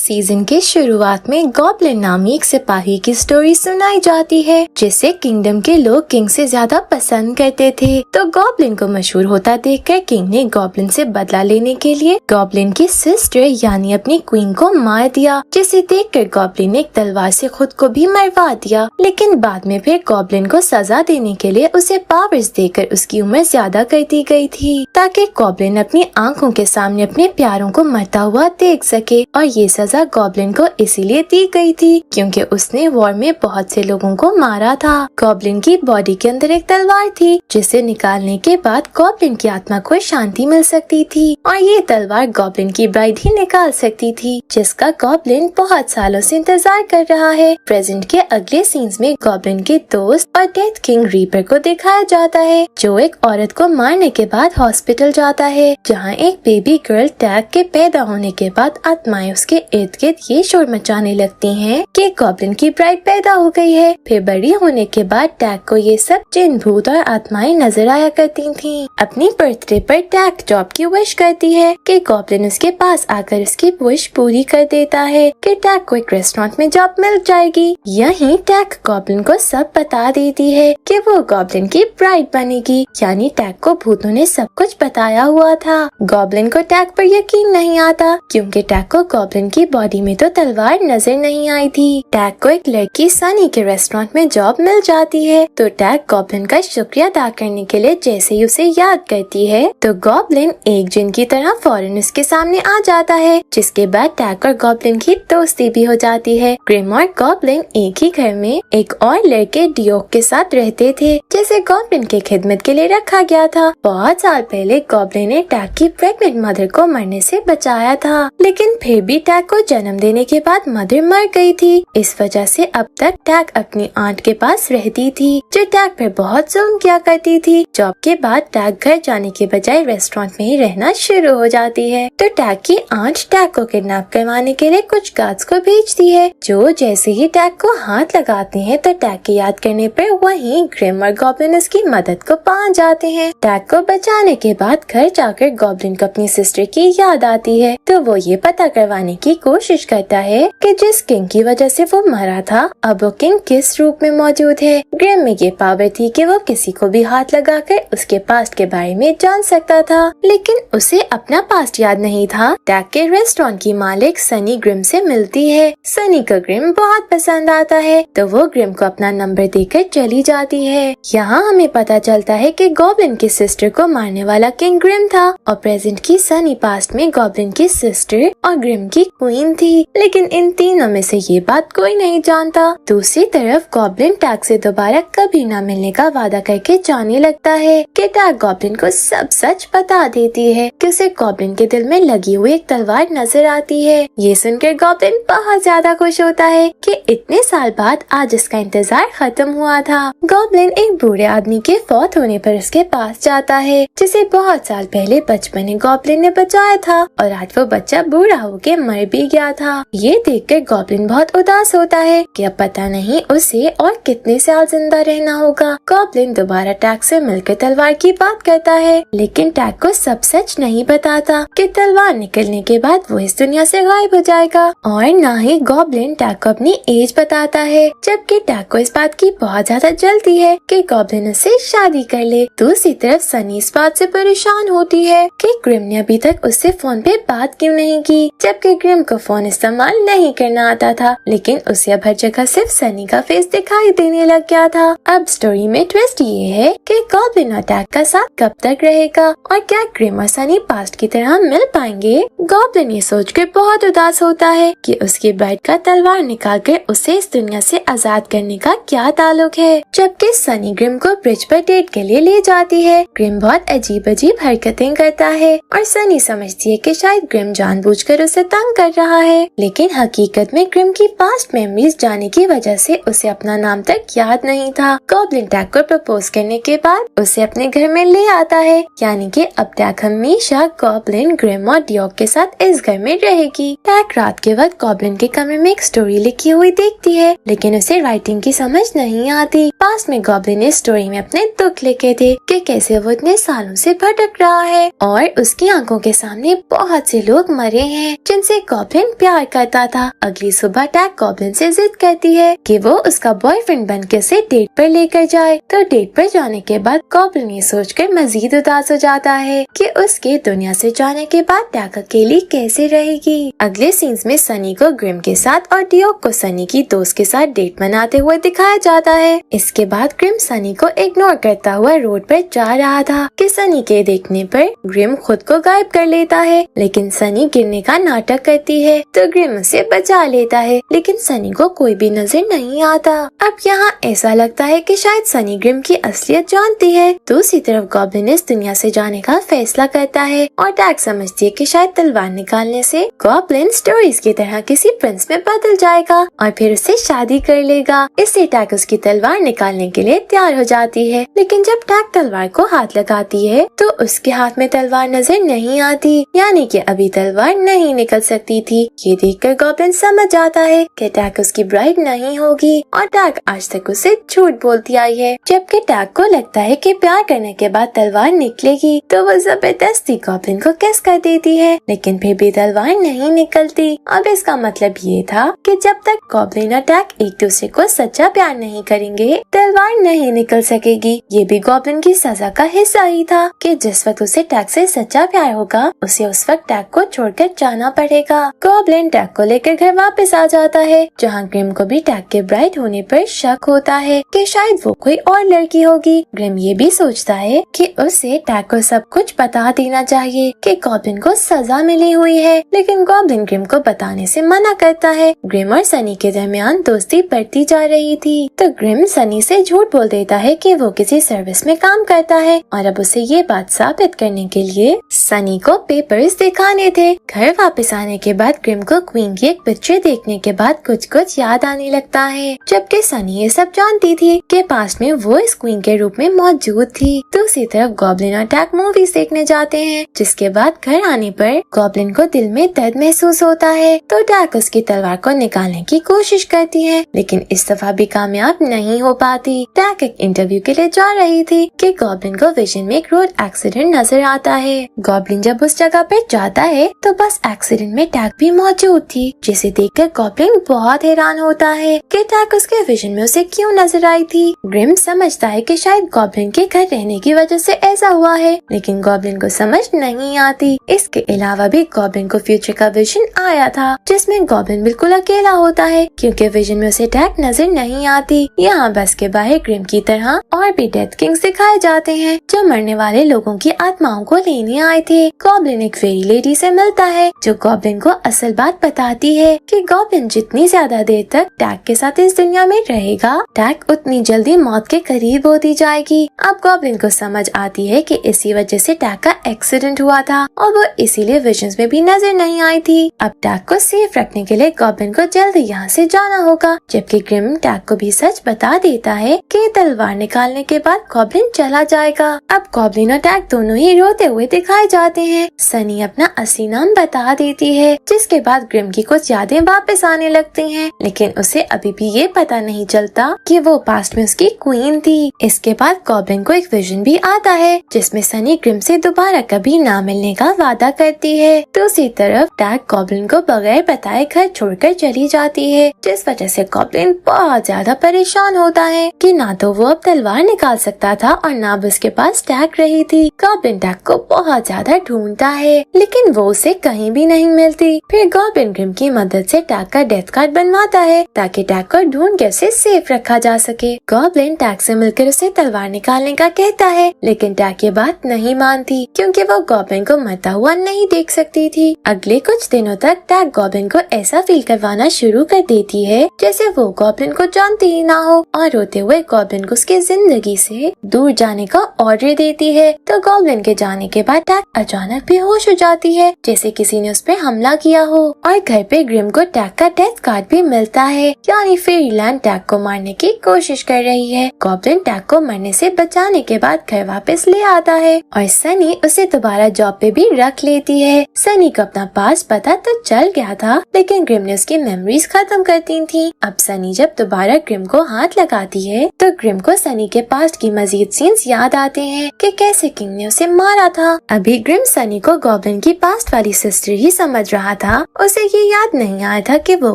Season के शुरुआत में गॉब्लिन नामी एक सिपाही की स्टोरी सुनाई जाती है जिसे किंगडम के लोग किंग से ज्यादा पसंद करते थे। तो गॉब्लिन को मशहूर होता देखकर किंग ने गॉब्लिन से बदला लेने के लिए गॉब्लिन की सिस्टर यानी अपनी क्वीन को मार दिया, जिसे देखकर गॉब्लिन ने एक तलवार से खुद को भी मरवा दिया। लेकिन बाद में फिर गॉब्लिन को सजा देने के लिए उसे पावर्स देकर उसकी उम्र ज्यादा कर दी गई थी ताकि गॉब्लिन अपनी आंखों के सामने अपने प्यारों को मरता हुआ देख सके। और ये सजा गॉब्लिन को इसीलिए दी गई थी क्योंकि उसने वॉर में बहुत से लोगों को मारा था। गॉब्लिन की बॉडी के अंदर एक तलवार थी जिसे निकालने के बाद गॉब्लिन की आत्मा को शांति मिल सकती थी और ये तलवार गॉब्लिन की ब्राइड ही निकाल सकती थी, जिसका गॉब्लिन बहुत सालों से इंतजार कर रहा है। प्रेजेंट के अगले सीन्स में गॉब्लिन के दोस्त और डेथ किंग रीपर को दिखाया जाता है जो एक औरत को मारने के बाद हॉस्पिटल जाता है, जहाँ एक बेबी गर्ल टैग के पैदा होने के बाद आत्माएं उसके इर्द गिर्द ये शोर मचाने लगती हैं कि गॉब्लिन की ब्राइड पैदा हो गई है। फिर बड़ी होने के बाद टैग को ये सब जिन भूत और आत्माएं नजर आया करती थीं। अपनी बर्थडे पर टैग जॉब की विश करती है कि गॉब्लिन उसके पास आकर उसकी विश पूरी कर देता है कि टैग को एक रेस्टोरेंट में जॉब मिल जाएगी। यहीं टैग गॉब्लिन को सब बता देती है कि वो गॉब्लिन की ब्राइड बनेगी, यानी टैग को भूतों ने सब कुछ बताया हुआ था। गॉब्लिन को टैग पर यकीन नहीं आता क्योंकि टैग को गॉब्लिन की बॉडी में तो तलवार नजर नहीं आई थी। टैग को एक लड़की सनी के रेस्टोरेंट में जॉब मिल जाती है तो टैग गॉब्लिन का शुक्रिया अदा करने के लिए जैसे ही उसे याद करती है तो गॉब्लिन एक जिन की तरह फौरन उसके सामने आ जाता है, जिसके बाद टैग और गॉब्लिन की दोस्ती भी हो जाती है। ग्रिम और गॉब्लिन एक ही घर में एक और लड़के डियोक के साथ रहते थे जिसे गॉब्लिन के खिदमत के लिए रखा गया था। बहुत साल पहले गॉब्लिन ने टैग की प्रेग्नेंट मदर को मरने से बचाया था, लेकिन फिर भी टैग को जन्म देने के बाद मदर मर गई थी। इस वजह से अब तक टैग अपनी आंट के पास रहती थी जो टैग पर बहुत जुल्म किया करती थी। जॉब के बाद टैग घर जाने के बजाय रेस्टोरेंट में ही रहना शुरू हो जाती है तो टैग की आंट टैग को किडनैप करवाने के लिए कुछ गार्ड्स को भेजती है जो जैसे ही टैग को हाथ लगाते हैं तो टैग की याद करने पर वहीं ग्रिम और गॉब्लिन उसकी मदद को पहुंच जाते हैं। टैग को बचाने के बाद घर जाकर गॉब्लिन को अपनी सिस्टर की याद आती है तो वो ये पता करवाने की कोशिश करता है कि जिस किंग की वजह से वो मरा था अब वो किंग किस रूप में मौजूद है। ग्रिम में ये पावर थी कि वो किसी को भी हाथ लगाकर उसके पास्ट के बारे में जान सकता था, लेकिन उसे अपना पास्ट याद नहीं था। टैग के रेस्टोरेंट की मालिक सनी ग्रिम से मिलती है। सनी को ग्रिम बहुत पसंद आता है तो वो ग्रिम को अपना नंबर देकर चली जाती है। यहाँ हमें पता चलता है कि गॉब्लिन की सिस्टर को मारने वाला किंग ग्रिम था और प्रेजेंट की सनी पास्ट में गॉब्लिन की सिस्टर और ग्रिम की क्वीन थी, लेकिन इन तीनों में से ये बात कोई नहीं जानता। दूसरी तरफ गॉब्लिन टैग से दोबारा कभी न मिलने का वादा करके जाने लगता है कि टैग गॉब्लिन को सब सच बता देती है कि उसे गॉब्लिन के दिल में लगी हुई एक तलवार नजर आती है। ये सुनकर गॉब्लिन बहुत ज्यादा खुश होता है कि इतने साल बाद आज इसका इंतजार खत्म हुआ था। गॉब्लिन एक बूढ़े आदमी के फौत होने पर उसके पास जाता है जिसे बहुत साल पहले बचपन में गॉब्लिन ने बचाया था और आज वो बच्चा बूढ़ा होके मर भी गया था। ये देखकर गॉब्लिन बहुत उदास होता है कि अब पता नहीं उसे और कितने साल जिंदा रहना होगा। गॉब्लिन दोबारा टैग से मिलकर तलवार की बात करता है, लेकिन टैग को सब सच नहीं बताता कि तलवार निकलने के बाद वो इस दुनिया से गायब हो जाएगा और न ही गॉब्लिन टैग को अपनी एज बताता है, जबकि टैग को इस बात की बहुत ज्यादा जल्दी है कि गॉब्लिन उससे शादी कर ले। दूसरी तरफ सनी इस बात से परेशान होती है कि ग्रिम ने अभी तक उससे फोन पे बात क्यों नहीं की, जबकि ग्रिम को फोन इस्तेमाल नहीं करना आता था, लेकिन उसे अब हर जगह सिर्फ सनी का फेस दिखाई देने लग गया था। अब स्टोरी में ट्विस्ट ये है कि गॉब्लिन और टैग का साथ कब तक रहेगा और क्या ग्रिम और सनी पास्ट की तरह मिल पाएंगे। गॉब्लिन ये सोचकर बहुत उदास होता है कि उसकी ब्राइड का तलवार निकालकर उसे इस दुनिया से आजाद करने का क्या ताल्लुक है, जबकि सनी ग्रिम को ब्रिज पर डेट के लिए ले जाती है। ग्रिम बहुत अजीब अजीब हरकतें करता है और सनी समझती है कि शायद ग्रिम जानबूझकर उसे तंग कर रहा है, लेकिन हकीकत में ग्रिम की पास्ट मेमोरीज जाने की वजह से उसे अपना नाम तक याद नहीं था। गॉब्लिन टैग को प्रपोज करने के बाद उसे अपने घर में ले आता है, यानी कि अब टैग हमेशा गॉब्लिन, ग्रिम और डियोक के साथ इस घर में रहेगी। टैग रात के वक्त गॉब्लिन के कमरे में एक स्टोरी लिखी हुई देखती है, लेकिन उसे राइटिंग की समझ नहीं आती। पास में गॉब्लिन ने स्टोरी में अपने दुख लिखे थे कि कैसे वो इतने सालों से भटक रहा है और उसकी आंखों के सामने बहुत से लोग मरे हैं जिनसे गॉब्लिन गॉब्लिन प्यार करता था। अगली सुबह टैग गॉब्लिन से जिद करती है कि वो उसका बॉयफ्रेंड बनकर उसे डेट पर लेकर जाए। तो डेट पर जाने के बाद गॉब्लिन ये सोचकर मजीद उदास हो जाता है कि उसके दुनिया से जाने के बाद टैग अकेली कैसे रहेगी। अगले सीन्स में सनी को ग्रिम के साथ और डियोक को सनी की दोस्त के साथ डेट मनाते हुए दिखाया जाता है। इसके बाद ग्रिम सनी को इग्नोर करता हुआ रोड पर जा रहा था कि सनी के देखने पर ग्रिम खुद को गायब कर लेता है, लेकिन सनी गिरने का नाटक करती है तो ग्रिम उसे बचा लेता है, लेकिन सनी को कोई भी नजर नहीं आता। अब यहाँ ऐसा लगता है कि शायद सनी ग्रिम की असलियत जानती है। दूसरी तरफ गॉब्लिन इस दुनिया से जाने का फैसला करता है और टैग समझती है कि शायद तलवार निकालने से गॉब्लिन स्टोरीज की तरह किसी प्रिंस में बदल जाएगा और फिर उससे शादी कर लेगा। इससे टैग उसकी तलवार निकालने के लिए तैयार हो जाती है, लेकिन जब टैग तलवार को हाथ लगाती है तो उसके हाथ में तलवार नजर नहीं आती, यानी कि अभी तलवार नहीं निकल सकती थी। ये देखकर गॉब्लिन समझ जाता है कि टैग उसकी ब्राइड नहीं होगी और टैग आज तक उसे झूठ बोलती आई है। जबकि टैग को लगता है कि प्यार करने के बाद तलवार निकलेगी तो वो जबरदस्ती गॉब्लिन को किस कर देती है, लेकिन फिर भी तलवार नहीं निकलती। अब इसका मतलब ये था कि जब तक गॉब्लिन और टैग एक दूसरे को सच्चा प्यार नहीं करेंगे तलवार नहीं निकल सकेगी। ये भी गॉब्लिन की सजा का हिस्सा ही था कि जिस वक्त उसे टैग से सच्चा प्यार होगा उसे उस वक्त टैग को छोड़कर जाना पड़ेगा। गॉब्लिन टैग को लेकर घर वापस आ जाता है, जहाँ ग्रिम को भी टैग के ब्राइड होने पर शक होता है कि शायद वो कोई और लड़की होगी। ग्रिम ये भी सोचता है कि उसे टैग को सब कुछ बता देना चाहिए कि गॉब्लिन को सजा मिली हुई है, लेकिन गॉब्लिन ग्रिम को बताने से मना करता है। ग्रिम और सनी के दरमियान दोस्ती बढ़ती जा रही थी तो ग्रिम सनी से झूठ बोल देता है कि वो किसी सर्विस में काम करता है और अब उसे ये बात साबित करने के लिए सनी को पेपर्स दिखाने थे। घर वापस आने के बाद ग्रिम को क्वीन की एक पिक्चर देखने के बाद कुछ कुछ याद आने लगता है, जबकि सनी ये सब जानती थी कि पास्ट में वो इस क्वीन के रूप में मौजूद थी। दूसरी तरफ गॉब्लिन और टैग मूवीज देखने जाते हैं, जिसके बाद घर आने पर गॉब्लिन को दिल में दर्द महसूस होता है तो टैग उसकी तलवार को निकालने की कोशिश करती है, लेकिन इस दफा भी कामयाब नहीं हो पाती। टैग एक इंटरव्यू के लिए जा रही थी कि गॉब्लिन को विजन में एक रोड एक्सीडेंट नजर आता है। गॉब्लिन जब उस जगह पर जाता है तो बस एक्सीडेंट में टैग भी मौजूद थी, जिसे देखकर गॉब्लिन बहुत हैरान होता है कि टैग उसके विजन में उसे क्यों नजर आई थी। ग्रिम समझता है कि शायद गॉब्लिन के घर रहने की वजह से ऐसा हुआ है, लेकिन गॉब्लिन को समझ नहीं आती। इसके अलावा भी गॉब्लिन को फ्यूचर का विजन आया था, जिसमें गॉब्लिन बिल्कुल अकेला होता है क्योंकि विजन में उसे टैग नजर नहीं आती। यहाँ बस के बाहर ग्रिम की तरह और भी डेथ किंग्स दिखाए जाते हैं जो मरने वाले लोगों की आत्माओं को लेने आए थे। गॉब्लिन एक फेरी लेडी से मिलता है जो गॉब्लिन को असल बात बताती है कि गॉब्लिन जितनी ज्यादा देर तक टैग के साथ इस दुनिया में रहेगा टैग उतनी जल्दी मौत के करीब होती जाएगी। अब गॉब्लिन को समझ आती है कि इसी वजह से टैग का एक्सीडेंट हुआ था और वो इसीलिए विजन्स में भी नजर नहीं आई थी। अब टैग को सेफ रखने के लिए गॉब्लिन को जल्दी यहाँ से जाना होगा, जबकि ग्रिम टैग को भी सच बता देता है कि तलवार निकालने के बाद गॉब्लिन चला जाएगा। अब गॉब्लिन और टैग दोनों ही रोते हुए दिखाए जाते हैं। सनी अपना असली नाम बता देती है, जिसके बाद ग्रिम की कुछ यादें वापस आने लगती हैं, लेकिन उसे अभी भी ये पता नहीं चलता कि वो पास्ट में उसकी क्वीन थी। इसके बाद गॉब्लिन को एक विजन भी आता है जिसमें सनी ग्रिम से दोबारा कभी ना मिलने का वादा करती है। दूसरी तरफ टैग गॉब्लिन को बगैर बताए घर छोड़कर चली जाती है, जिस वजह से गॉब्लिन बहुत ज्यादा परेशान होता है कि ना तो वो अब तलवार निकाल सकता था और ना अब उसके पास टैग रही थी। गॉब्लिन टैग को बहुत ज्यादा ढूंढता है, लेकिन वो उसे कहीं भी नहीं मिलती। फिर गॉब्लिन ग्रिम की मदद से टैग का डेथ कार्ड बनवाता है ताकि टैग को ढूंढ के उसे सेफ रखा जा सके। गॉब्लिन टैग से मिलकर उसे तलवार निकालने का कहता है, लेकिन टैग ये बात नहीं मानती क्योंकि वो गॉब्लिन को मरता हुआ नहीं देख सकती थी। अगले कुछ दिनों तक टैग गॉब्लिन को ऐसा फील करवाना शुरू कर देती है जैसे वो गॉब्लिन को जानती ही ना हो और रोते हुए गॉब्लिन को उसकी जिंदगी से दूर जाने का ऑर्डर देती है। तो गॉब्लिन के जाने के बाद टैग अचानक बेहोश हो जाती है जैसे किसी ने उस पर हमला किया हो और घर पे ग्रिम को टैग का डेथ कार्ड भी मिलता है, यानी फेरीलैंड टैग को मारने की कोशिश कर रही है। गॉब्लिन टैग को मरने से बचाने के बाद घर वापस ले आता है और सनी उसे दोबारा जॉब पे भी रख लेती है। सनी को अपना पास पता तो चल गया था, लेकिन ग्रिम ने उसकी मेमोरीज खत्म कर दी थी। अब सनी जब दोबारा ग्रिम को हाथ लगाती है तो ग्रिम को सनी के पास्ट की मजीद सीन्स याद आते हैं कि कैसे किंग ने उसे मारा था। अभी ग्रिम सनी को गॉब्लिन की पास्ट वाली सिस्टर ही समझ रहा था उसे ये याद नहीं आया था कि वो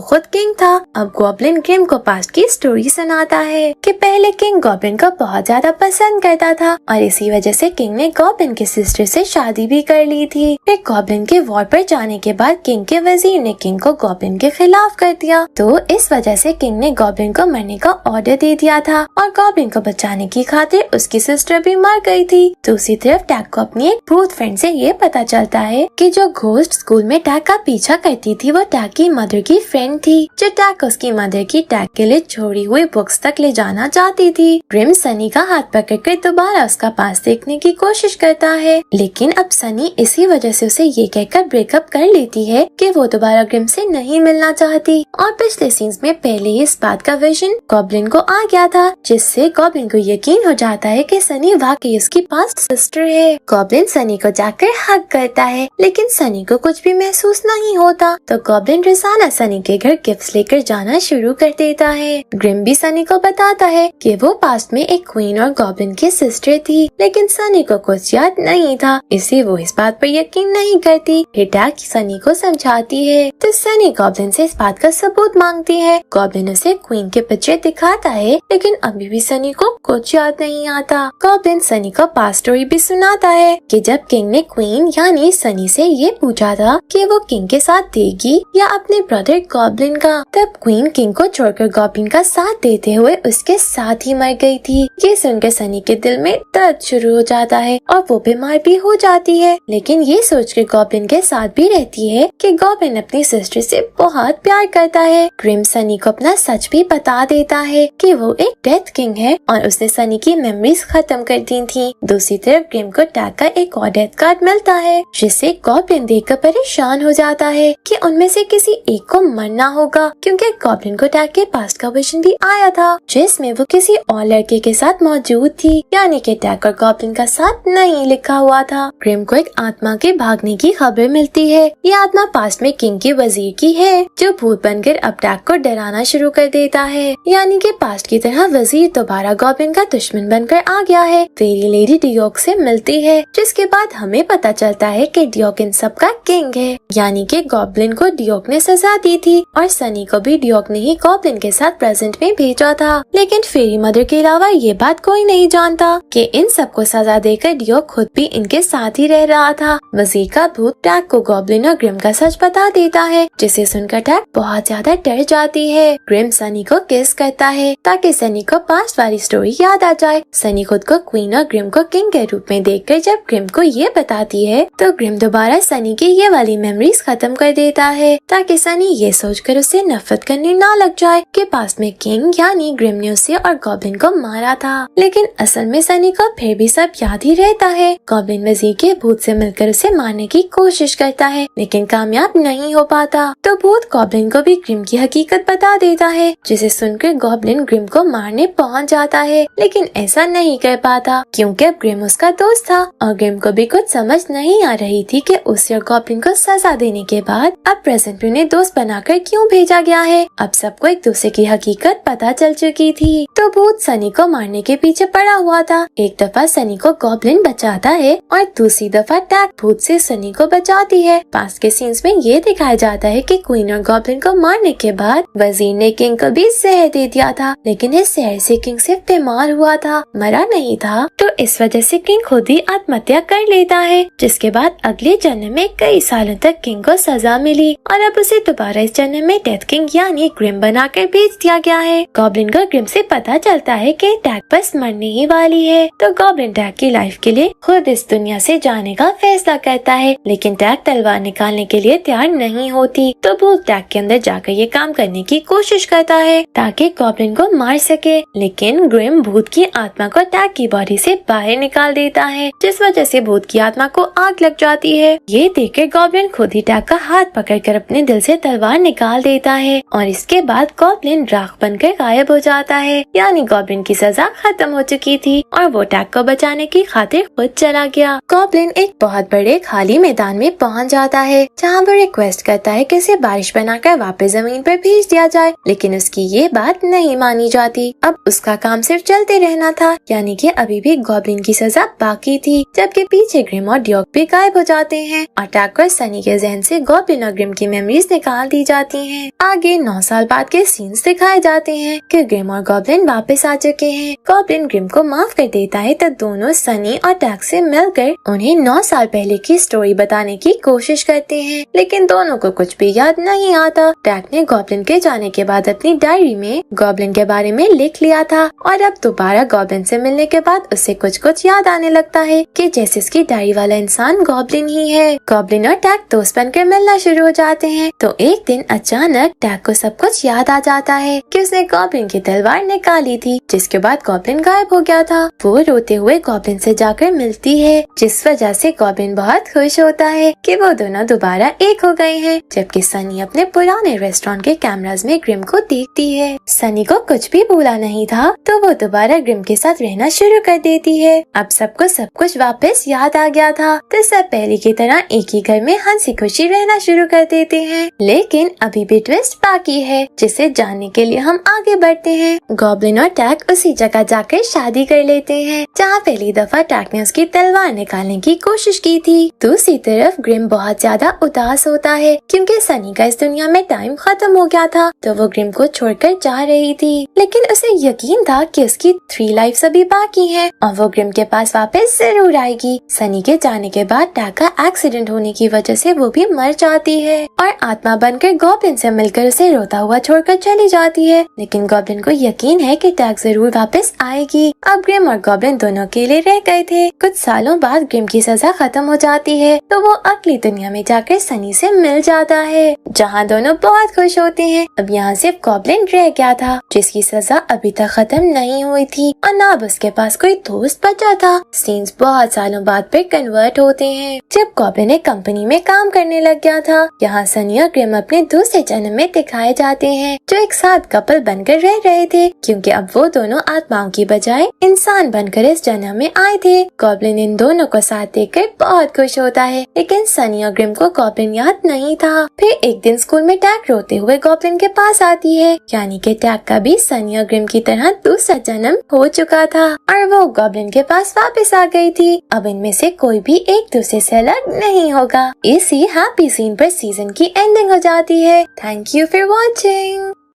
खुद किंग था। अब गॉब्लिन ग्रिम को पास्ट की स्टोरी सुनाता है कि पहले किंग गॉब्लिन को बहुत ज्यादा पसंद करता था और इसी वजह से किंग ने गॉब्लिन की सिस्टर से शादी भी कर ली थी। फिर गॉब्लिन के वॉर पर जाने के बाद किंग के वजीर ने किंग को गॉब्लिन के खिलाफ कर दिया, तो इस वजह से किंग ने गॉब्लिन को मरने का ऑर्डर दे दिया था और गॉब्लिन को बचाने की खातिर उसकी सिस्टर भी मर गई थी। दूसरी तरफ टैग को अपनी एक भूत फ्रेंड से ये पता चलता है कि जो घोस्ट स्कूल में टैग का पीछा करती थी वो टैग की मदर की फ्रेंड थी, जो टैग उसकी मदर की टैग के लिए छोड़ी हुई बुक्स तक ले जाना चाहती थी। ग्रिम सनी का हाथ पकड़कर दोबारा उसका पास देखने की कोशिश करता है, लेकिन अब सनी इसी वजह से उसे ये कहकर ब्रेकअप कर लेती है कि वो दोबारा ग्रिम से नहीं मिलना चाहती। और पिछले सीन्स में पहले ही इस बात का विजन गॉब्लिन को आ गया था, जिससे गॉब्लिन को यकीन हो जाता है कि सनी वाकई उसकी पास्ट सिस्टर है। गॉब्लिन सनी को जाकर हग करता है, लेकिन सनी को कुछ भी महसूस नहीं होता, तो गॉब्लिन रोजाना सनी के घर गिफ्ट्स लेकर जाना शुरू कर देता है। ग्रिम भी सनी को बताता है कि वो पास्ट में एक क्वीन और गॉब्लिन की सिस्टर थी, लेकिन सनी को कुछ याद नहीं था, इसलिए वो इस बात पर यकीन नहीं करती। टैग सनी को समझाती है तो सनी गॉब्लिन से इस बात का सबूत मांगती है। गॉब्लिन उसे क्वीन के पिक्चर दिखाता है, लेकिन अभी भी सनी को कुछ याद नहीं आता। गॉब्लिन सनी को पास्ट स्टोरी भी सुनाता है कि जब किंग ने क्वीन यानी सनी से ये पूछा था कि वो किंग के साथ देगी या अपने ब्रदर गॉब्लिन का, तब क्वीन किंग को छोड़कर गॉब्लिन का साथ देते हुए उसके साथ ही मर गई थी। ये सुनकर सनी के दिल में दर्द शुरू हो जाता है और वो बीमार भी हो जाती है, लेकिन ये सोचकर गॉब्लिन के साथ भी रहती है कि गॉब्लिन अपनी सिस्टर से बहुत प्यार करता है। ग्रिम सनी को अपना सच भी बता देता है कि वो एक डेथ किंग है और उसने सनी की मेमोरीज खत्म कर दी थी। दूसरी तरफ ग्रिम को टैग का एक और डेथ कार्ड मिलता है, जिससे गॉब्लिन देखकर परेशान हो जाता है कि उनमें से किसी एक को मरना होगा, क्योंकि गॉब्लिन को टैग के पास्ट का विजन भी आया था जिसमें वो किसी और लड़के के साथ मौजूद थी, यानी कि टैग और गॉब्लिन का साथ नहीं लिखा हुआ था। ग्रिम को एक आत्मा के भागने की खबर मिलती है। ये आत्मा पास्ट में किंग के वजीर की है, जो भूत बनकर अब टैग को डराना शुरू कर देता है, यानी कि पास्ट की तरह वजीर दोबारा गॉब्लिन का दुश्मन बनकर आ गया है। फेरी लेडी डियोक से मिलती है, जिसके बाद हमें पता चलता है कि डियोक इन सब का किंग है, यानी कि गॉब्लिन को डियोक ने सजा दी थी और सनी को भी डियोक ने ही गॉब्लिन के साथ प्रेजेंट में भेजा था। लेकिन फेरी मदर के अलावा ये बात कोई नहीं जानता कि इन सबको सजा देकर डियोक खुद भी इनके साथ ही रह रहा था। वजीर का भूत टैग को गॉब्लिन और ग्रिम का सच बता देता है, जिसे सुनकर टैग बहुत ज्यादा डर जाती है। ग्रिम सनी को किस करता है ताकि सनी को पास्ट वाली स्टोरी याद आ जाए। सनी खुद को क्वीन और ग्रिम को किंग के रूप में देखकर जब ग्रिम को ये बताती है, तो ग्रिम दोबारा सनी की ये वाली मेमोरीज खत्म कर देता है, ताकि सनी ये सोचकर उसे नफरत करने ना लग जाए कि पास्ट में किंग यानी ग्रिम ने उसे और गॉब्लिन को मारा था। लेकिन असल में सनी को फिर भी सब याद ही रहता है। गॉब्लिन वजीर के भूत से मिलकर उसे मारने की कोशिश करता है, लेकिन कामयाब नहीं हो पाता, तो भूत गॉब्लिन को भी ग्रिम की हकीकत बता देता है, जिसे सुनकर गॉब्लिन ग्रिम को मारने पहुंच जाता है, लेकिन ऐसा नहीं कर पाता क्योंकि अब ग्रिम उसका दोस्त था और ग्रिम को भी कुछ समझ नहीं आ रही थी कि उसे और गॉब्लिन को सजा देने के बाद अब प्रेजेंट में उन्हें दोस्त बनाकर क्यों भेजा गया है। अब सबको एक दूसरे की हकीकत पता चल चुकी थी, तो भूत सनी को मारने के पीछे पड़ा हुआ था। एक दफा सनी को गॉब्लिन बचाता है और दूसरी दफा टैग भूत से सनी को बचाती है। पास के सीन्स में ये दिखाया जाता है कि क्वीन और गॉब्लिन को मारने के बाद वजीर ने किंग को भी जहर दे दिया था, लेकिन इस जहर से किंग सिर्फ बीमार हुआ था, मरा नहीं था, तो इस वजह से किंग खुद ही आत्महत्या कर लेता है, जिसके बाद अगले जन्म में कई सालों तक किंग को सजा मिली और अब उसे दोबारा इस जन्म में डेथ किंग यानी ग्रिम बनाकर भेज दिया गया है। गॉब्लिन को ग्रिम से पता चलता है कि टैग बस मरने ही वाली है, तो गॉब्लिन टैग की लाइफ के लिए खुद इस दुनिया से जाने का फैसला करता है, लेकिन टैग तलवार निकालने के लिए तैयार नहीं होती, तो भूत टैग के अंदर जाकर ये काम करने की कोशिश करता है ताकि गॉब्लिन को मार सके, लेकिन ग्रिम भूत की आत्मा को टैग की बॉडी से बाहर निकाल देता है, जिस वजह से भूत की आत्मा को आग लग जाती है। ये देखकर गॉब्लिन खुद ही टैग का हाथ पकड़कर अपने दिल से तलवार निकाल देता है और इसके बाद गॉब्लिन राख बनकर गायब हो जाता है, यानी गॉब्लिन की सजा खत्म हो चुकी थी और वो टैग को बचाने की खातिर खुद चला गया। गॉब्लिन एक बहुत बड़े खाली मैदान में पहुंच जाता है, जहां वो रिक्वेस्ट करता है कि उसे बारिश बनाकर वापस जमीन पर भेज दिया जाए, लेकिन उसकी ये बात नहीं मानी जाती। अब उसका काम सिर्फ चलते रहना था, यानी कि अभी भी गॉब्लिन की सजा बाकी थी, जबकि पीछे ग्रिम और डियोक भी गायब हो जाते हैं और टैग को सनी के जहन से से गॉब्लिन और ग्रिम की मेमोरीज निकाल दी जाती हैं। आगे 9 साल बाद के सीन्स दिखाए जाते हैं कि ग्रिम और गॉब्लिन वापस आ चुके हैं। गॉब्लिन ग्रिम को माफ कर देता है तो दोनों सनी और टैक से मिलकर उन्हें 9 साल पहले की स्टोरी बताने की कोशिश करते हैं, लेकिन दोनों को कुछ भी याद नहीं आता। टैक ने गॉब्लिन के जाने के बाद अपनी डायरी में गॉब्लिन के बारे में लिख लिया था और अब दोबारा गॉब्लिन से मिलने के बाद उसे कुछ कुछ याद आने लगता है कि जैसे इसकी डायरी वाला इंसान गॉब्लिन ही है। गॉब्लिन और टैक दोस्त बनकर मिलना शुरू हो जाते हैं। तो एक दिन अचानक टैक को सब कुछ याद आ जाता है कि उसने गॉब्लिन की तलवार निकाली थी, जिसके बाद गॉब्लिन गायब हो गया था। वो रोते हुए गॉब्लिन से जाकर मिलती है, जिस वजह से गॉब्लिन बहुत खुश होता है कि वो दोनों दोबारा एक हो गए हैं। जबकि सनी अपने पुराने रेस्टोरेंट के कैमरास में ग्रिम को देखती है। सनी को कुछ भी भूला नहीं था, तो वो दोबारा ग्रिम के साथ रहना शुरू कर देती है। अब सबको सब कुछ वापस याद आ गया था, तो सब पहले की तरह एक ही घर में हंसी खुशी रहना शुरू कर देते हैं। लेकिन अभी भी ट्विस्ट बाकी है, जिसे जानने के लिए हम आगे बढ़ते हैं। गॉब्लिन और टैक उसी जगह जाकर शादी कर लेते हैं जहाँ पहली दफा टैक ने उसकी तलवार निकालने की कोशिश की थी। दूसरी तरफ ग्रिम बहुत ज्यादा उदास होता है क्योंकि सनी का इस दुनिया में टाइम खत्म हो गया था, तो वो ग्रिम को छोड़कर जा रही थी। लेकिन उसे यकीन था कि उसकी 3 लाइफ्स अभी बाकी हैं और वो ग्रिम के पास वापस जरूर आएगी। सनी के जाने के बाद टैक का एक्सीडेंट होने की वजह से वो भी मर जाती है और आत्मा बनकर गॉब्लिन से मिलकर उसे रोता हुआ छोड़कर चली जाती है। लेकिन गॉब्लिन को यकीन है कि टैक जरूर वापस आएगी। अब ग्रिम और गॉब्लिन दोनों अकेले रह गए थे। कुछ सालों बाद ग्रिम की सजा खत्म हो जाती है, तो वो अगली दुनिया में जाकर सनी से मिल जाता है, जहाँ दोनों बहुत खुश होते हैं। अब यहाँ सिर्फ गॉब्लिन रह गया था, जिसकी सजा अभी तक खत्म नहीं हुई थी और ना अब उसके पास कोई दोस्त बचा था। सीन्स बहुत सालों बाद पे कन्वर्ट होते हैं, जब गॉब्लिन एक कंपनी में काम करने लग गया था। यहाँ सनी और ग्रिम अपने दूसरे जन्म में दिखाए जाते हैं, जो एक साथ कपल बनकर रह रहे थे, क्योंकि अब वो दोनों आत्माओं की बजाय इंसान बनकर इस जन्म में आए थे। गॉब्लिन इन दोनों को साथ देखकर बहुत खुश होता है, लेकिन सनी और ग्रिम को गॉब्लिन याद नहीं था। फिर एक दिन स्कूल में टैक रोते हुए गॉब्लिन के पास आती है, यानी कि टैक का भी सनी और ग्रिम की तरह दूसरा जन्म हो चुका था और वो गॉब्लिन के पास वापस आ गई थी। अब इनमें से कोई भी एक दूसरे से अलग नहीं होगा। इसी हैप्पी सीन पर सीजन की एंडिंग हो जाती है। Thank you for watching.